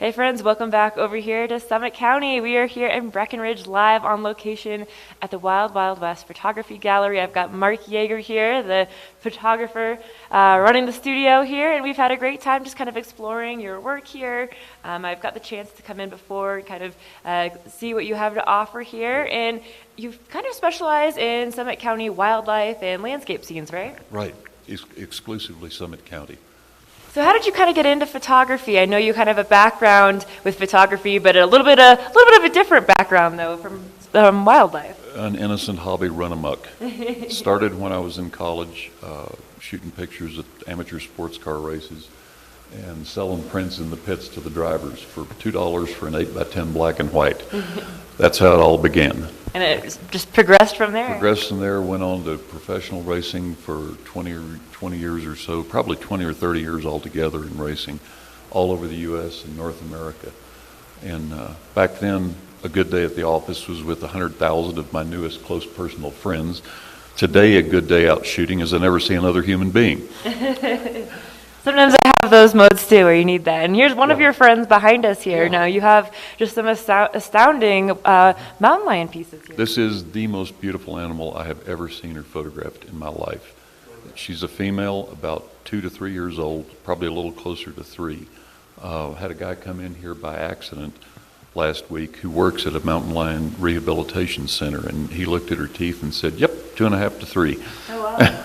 Hey friends, welcome back over here to Summit County. We are here in Breckenridge live on location at the Wild Wild West Photography Gallery. I've got Mark Yeager here, the photographer running the studio here, and we've had a great time just kind of exploring your work here. I've got the chance to come in before and kind of see what you have to offer here, and you've kind of specialized in Summit County wildlife and landscape scenes, right? Right, exclusively Summit County. So how did you kind of get into photography? I know you kind of have a background with photography, but a little bit of a different background though from wildlife. An innocent hobby run amok. Started when I was in college, shooting pictures at amateur sports car races and selling prints in the pits to the drivers for $2 for an 8x10 black and white. That's how it all began. And it just progressed from there? Progressed from there, went on to professional racing for 20 years or so, probably 20 or 30 years altogether in racing, all over the U.S. and North America. And back then, a good day at the office was with 100,000 of my newest close personal friends. Today, a good day out shooting is I never see another human being. Sometimes I have those modes too where you need that. And here's one of your friends behind us here. Now you have just some astounding mountain lion pieces here. This is the most beautiful animal I have ever seen or photographed in my life. She's a female, about 2 to 3 years old, probably a little closer to 3. Had a guy come in here by accident last week who works at a mountain lion rehabilitation center, and he looked at her teeth and said, "Yep, 2.5 to 3." Oh, wow.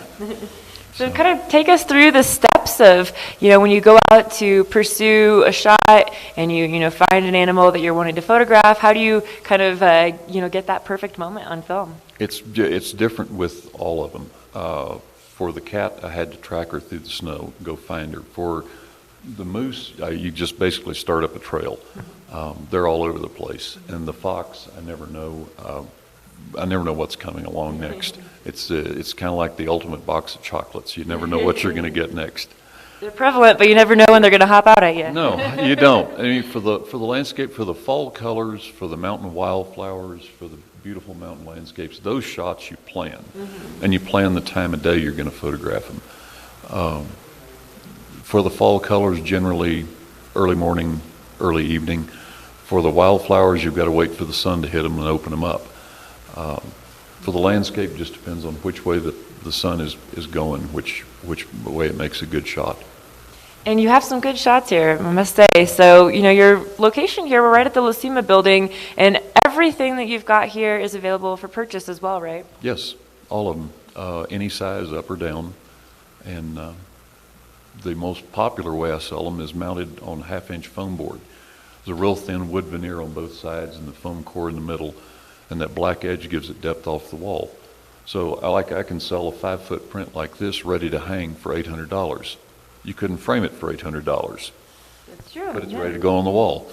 So kind of take us through the steps of, when you go out to pursue a shot and you find an animal that you're wanting to photograph, how do you kind of, get that perfect moment on film? It's different with all of them. For the cat, I had to track her through the snow, go find her. For the moose, you just basically start up a trail. They're all over the place. And the fox, I never know what's coming along next. It's kind of like the ultimate box of chocolates. You never know what you're going to get next. They're prevalent, but you never know when they're going to hop out at you. No, you don't. I mean, for the landscape, for the fall colors, for the mountain wildflowers, for the beautiful mountain landscapes, those shots you plan, and you plan the time of day you're going to photograph them. For the fall colors, generally early morning, early evening. For the wildflowers, you've got to wait for the sun to hit them and open them up. For the landscape, just depends on which way the sun is going, which way it makes a good shot. And you have some good shots here, I must say. So, your location here, we're right at the Lacima building, and everything that you've got here is available for purchase as well, right? Yes, all of them, any size, up or down. And the most popular way I sell them is mounted on half-inch foam board. There's a real thin wood veneer on both sides and the foam core in the middle, and that black edge gives it depth off the wall. So I can sell a 5-foot print like this ready to hang for $800. You couldn't frame it for $800. That's true. But it's ready to go on the wall.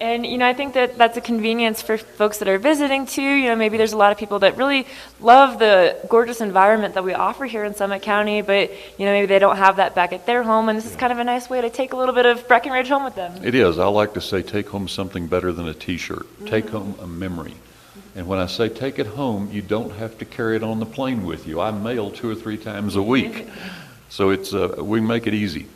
And, I think that's a convenience for folks that are visiting too. Maybe there's a lot of people that really love the gorgeous environment that we offer here in Summit County, but, maybe they don't have that back at their home, and this is kind of a nice way to take a little bit of Breckenridge home with them. It is. I like to say take home something better than a T-shirt. Take home a memory. And when I say take it home, you don't have to carry it on the plane with you. I mail 2 or 3 times a week. So we make it easy.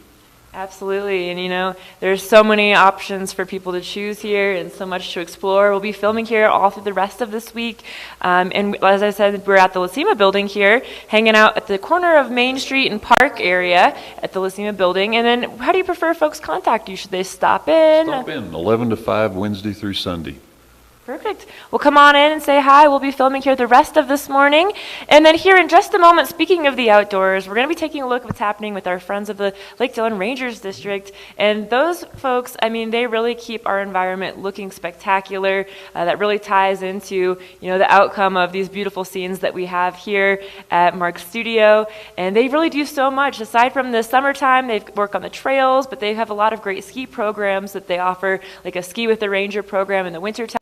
Absolutely. And, there's so many options for people to choose here and so much to explore. We'll be filming here all through the rest of this week. And as I said, we're at the Lacima building here, hanging out at the corner of Main Street and Park area at the Lacima building. And then how do you prefer folks contact you? Should they stop in? Stop in, 11 to 5, Wednesday through Sunday. Perfect. Well, come on in and say hi. We'll be filming here the rest of this morning. And then here in just a moment, speaking of the outdoors, we're going to be taking a look at what's happening with our friends of the Lake Dillon Rangers District. And those folks, they really keep our environment looking spectacular. That really ties into, the outcome of these beautiful scenes that we have here at Mark's studio. And they really do so much. Aside from the summertime, they work on the trails, but they have a lot of great ski programs that they offer, like a Ski with the Ranger program in the wintertime.